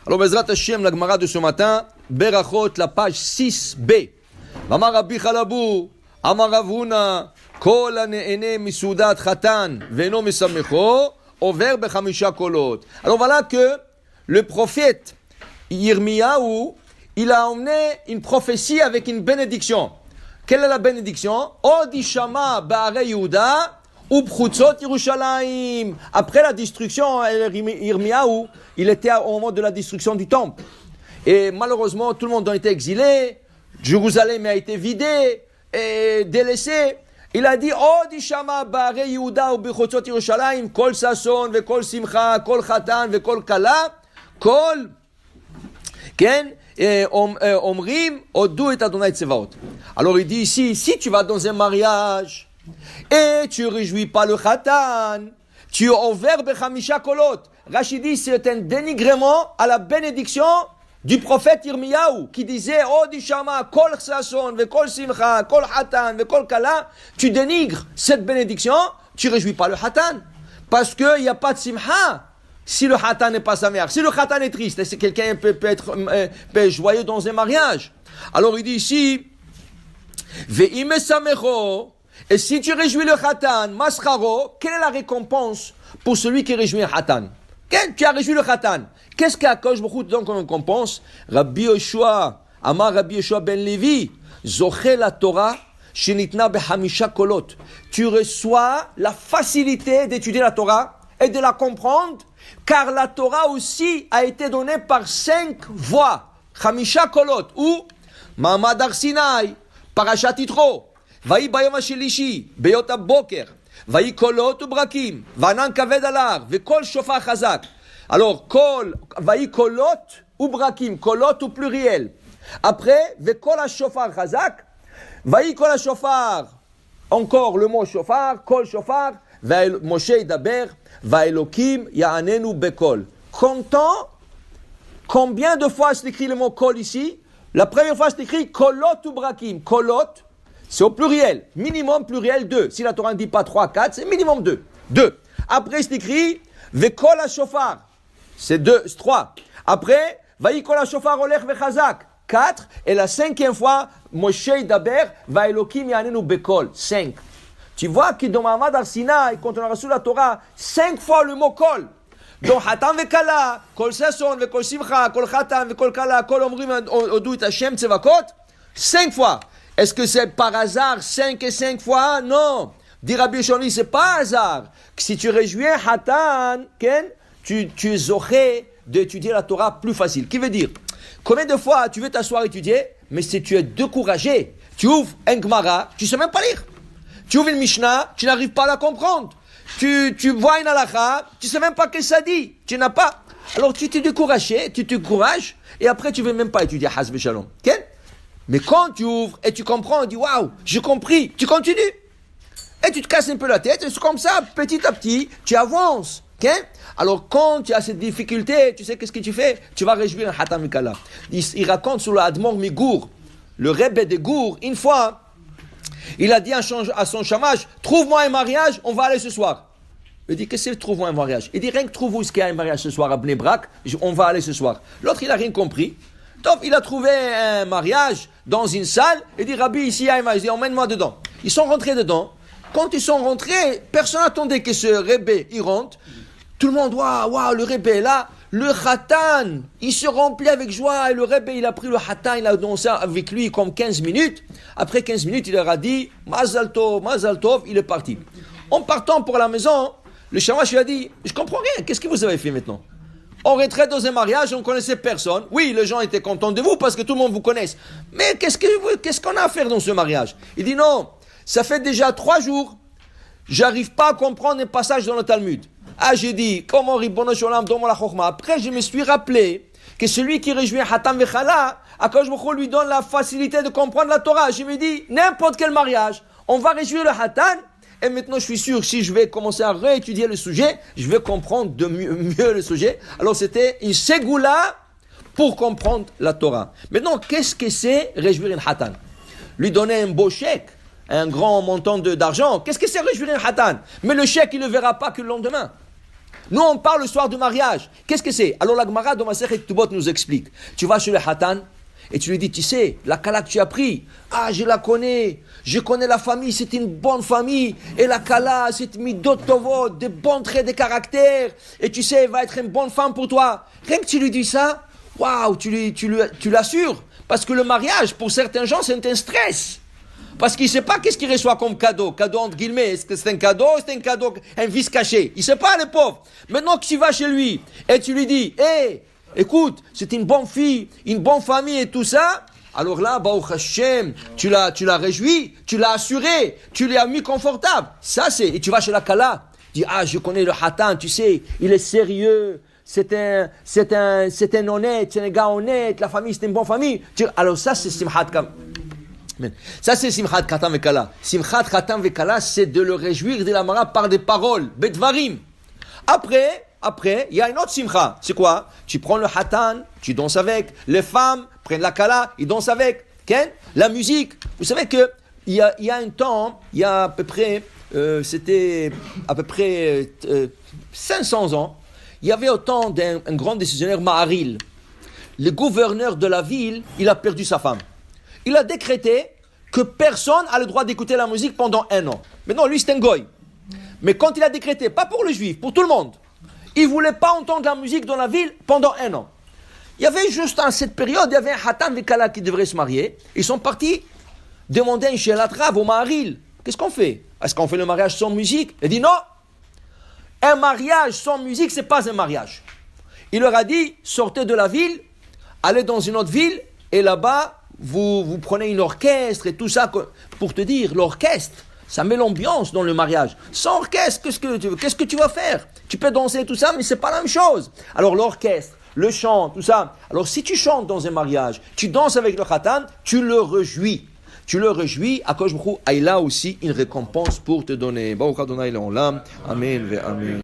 Alors, Bezrat Hashem, la Gemara de ce matin, Berachot, la page 6b. Amar Rabbi Chalabou, Amar Ravuna, Kol hane'ene misoudat chatan, ve'eno mesamecho, over bechamisha kolot. Alors voilà que le prophète Yirmiyahu, il a emmené une prophétie avec une bénédiction. Quelle est la bénédiction? Odishama ba'are Yehuda, Upchutzot Yerushalayim. Après la destruction, Yirmiyahu, il était au moment de la destruction du temple. Et malheureusement, tout le monde a été exilé. Jérusalem a été vidée et délaissée. Il a dit, Odishama ba'are Yehuda, Upchutzot Yerushalayim, Kol sason, ve'kol simcha, Kol chatan, ve'kol kala, Kol, Ken, Omrim, Odu et Adonai Tsevaot. Alors il dit ici, si tu vas dans un mariage, et tu ne réjouis pas le khatan, tu es ouvert bechamisha kolot. Rachid dit c'est un dénigrement à la bénédiction du prophète Yirmiyahu qui disait Odishama kol sason ve kol simcha kol khatan ve kol kala. Tu dénigres cette bénédiction, tu ne réjouis pas le khatan parce qu'il n'y a pas de simcha si le khatan n'est pas sa mère. Si le khatan est triste, c'est quelqu'un peut être joyeux dans un mariage. Alors il dit ici ve'ime samecho. Et si tu réjouis le khatan, mascharo, quelle est la récompense pour celui qui réjouit un khatan? Tu as réjoui le khatan. Qu'est-ce qu'Akadosh Baruch Hu te donne comme récompense? Rabbi Yoshua, Amar Rabbi Yoshua ben Levi, Zoché la Torah, Shenitna behamisha kolot. Tu reçois la facilité d'étudier la Torah et de la comprendre, car la Torah aussi a été donnée par 5 voix. Hamisha kolot, ou Ma'amad Har Sinai, Parashat Yitro, Vayi bayom hashelishi, beyot haboker, vayi kolot ubrakim, vanan kaved alar, vekol shofar chazak. Alors, vayi kolot ubrakim, kolot au pluriel. Après, vekol shofar chazak, vayi kol shofar, encore le mot shofar, kol shofar, Moshe idaber, vaelokim ya'anenu bekol. Comptant, combien de fois c'est écrit le mot kol ici? La première fois c'est écrit kolot ubrakim, kolot. C'est au pluriel. Minimum pluriel 2. Si la Torah ne dit pas 3, 4, c'est minimum 2. 2. Après, c'est écrit Vekol ha-shofar. C'est 2, c'est 3. Après, Vayikol ha-shofar olech vechazak. 4. Et la 5e fois, Moshe daber, Vaelokim yanenu bekol. 5. Tu vois que dans Ma'amad Har Sinai, quand on a reçu la Torah, 5 fois le mot kol. Donc, Hatan vekala, kol sason, vekol simcha, kol Hatan, vekol kala, kol omrim odu et Hashem tzevakot. 5 fois. Est-ce que c'est par hasard 5 et 5 fois? Non. Dit Rabbi Shoni, c'est pas hasard. Si tu réjouis un Hatan, tu aurais d'étudier la Torah plus facile. Qui veut dire, combien de fois tu veux t'asseoir étudier, mais si tu es découragé, tu ouvres un Gemara, tu ne sais même pas lire. Tu ouvres une Mishnah, tu n'arrives pas à la comprendre. Tu vois une halakha, tu ne sais même pas ce que ça dit. Tu n'as pas. Alors tu t'es découragé, tu te décourages, et après tu ne veux même pas étudier Haz v'Shalom. Mais quand tu ouvres et tu comprends, tu dis waouh, j'ai compris, tu continues. Et tu te casses un peu la tête, et c'est comme ça, petit à petit, tu avances. Alors quand tu as cette difficulté, tu sais qu'est-ce que tu fais? Tu vas réjouir un Hatam Mikala. Il raconte sur le Admor Migour, le Rebbe de Gour, une fois, il a dit à son chamage, trouve-moi un mariage, on va aller ce soir. Il dit, qu'est-ce que c'est, trouve-moi un mariage? Il dit, rien que trouve où est-ce qu'il y a un mariage ce soir à Bnei Brak, on va aller ce soir. L'autre, il n'a rien compris. Donc, il a trouvé un mariage dans une salle. Il dit, Rabbi, ici, il y a un mariage. Il dit, emmène-moi dedans. Ils sont rentrés dedans. Quand ils sont rentrés, personne n'attendait que ce Rebbe, il rentre. Tout le monde, waouh, le Rebbe est là. Le Khatan, il se remplit avec joie. Et le Rebbe, il a pris le Khatan, il a dansé avec lui comme 15 minutes. Après 15 minutes, il leur a dit, Mazal Tov, il est parti. En partant pour la maison, le Shamash lui a dit, je comprends rien. Qu'est-ce que vous avez fait maintenant? On retraite dans un mariage, on ne connaissait personne. Oui, les gens étaient contents de vous parce que tout le monde vous connaisse. Mais qu'est-ce qu'on a à faire dans ce mariage? Il dit non, ça fait déjà 3 jours, j'arrive pas à comprendre un passage dans le Talmud. Ah, j'ai dit, comment Ribbono Sholem donne la Chokhma. Après, je me suis rappelé que celui qui réjouit Hatam Vechala, Akadosh Baruch Hu lui donne la facilité de comprendre la Torah. Je me dis, n'importe quel mariage, on va réjouir le Hatan. Et maintenant, je suis sûr que si je vais commencer à réétudier le sujet, je vais comprendre de mieux le sujet. Alors, c'était une ségoula pour comprendre la Torah. Maintenant, qu'est-ce que c'est réjouir un Hatan? Lui donner un beau chèque, un grand montant d'argent. Qu'est-ce que c'est réjouir un Hatan? Mais le chèque, il ne le verra pas que le lendemain. Nous, on parle le soir du mariage. Qu'est-ce que c'est? Alors la Gemara dans Masechet Ketubot nous explique. Tu vas chez le Hatan et tu lui dis, tu sais, la Kala que tu as pris, je la connais. Je connais la famille, c'est une bonne famille. Et la Kala, c'est midot tovot, de bons traits de caractère. Et tu sais, elle va être une bonne femme pour toi. Rien que tu lui dis ça, waouh, tu l'assures. Parce que le mariage, pour certains gens, c'est un stress. Parce qu'il ne sait pas qu'est-ce qu'il reçoit comme cadeau. Cadeau entre guillemets. Est-ce que c'est un cadeau ou c'est un cadeau, un vice caché? Il ne sait pas, le pauvre. Maintenant que tu vas chez lui et tu lui dis, écoute, c'est une bonne fille, une bonne famille et tout ça. Alors là, Baruch Hashem, tu l'as réjoui, tu l'as assuré, tu l'as mis confortable. Ça c'est, et tu vas chez la Kala. Tu dis, je connais le Hatan, tu sais, il est sérieux. C'est un honnête, c'est un gars honnête. La famille, c'est une bonne famille. Alors ça, c'est Simchat Kam. Ça, c'est Simchat Khatan Vekala. Simchat Khatan Vekala, c'est de le réjouir de la Mara par des paroles, Betvarim. Après, il y a une autre Simcha. C'est quoi? Tu prends le Hatan, tu danses avec. Les femmes prennent la Kala, ils dansent avec. La musique. Vous savez que il y a un temps, il y a à peu près, c'était à peu près 500 ans, il y avait au temps d'un grand décisionnaire, Maharil. Le gouverneur de la ville, il a perdu sa femme. Il a décrété que personne n'a le droit d'écouter la musique pendant 1 an. Maintenant, lui, c'est un goy. Mais quand il a décrété, pas pour les juifs, pour tout le monde, il ne voulait pas entendre la musique dans la ville pendant 1 an. Il y avait juste à cette période, il y avait un Hatan Vekala qui devrait se marier. Ils sont partis demander un Shelat Rav au Maharil. Qu'est-ce qu'on fait? Est-ce qu'on fait le mariage sans musique? Il a dit non. Un mariage sans musique, ce n'est pas un mariage. Il leur a dit, sortez de la ville, allez dans une autre ville, et là-bas, vous prenez une orchestre et tout ça. Pour te dire, l'orchestre, ça met l'ambiance dans le mariage. Sans orchestre, qu'est-ce que tu vas faire? Tu peux danser tout ça, mais c'est pas la même chose. Alors l'orchestre, le chant, tout ça. Alors si tu chantes dans un mariage, tu danses avec le Khatan, tu le réjouis. Tu le réjouis, à Kosh Baruch Hu, il a aussi une récompense pour te donner. Baruch Adonai Le'olam. Amen ve Amen.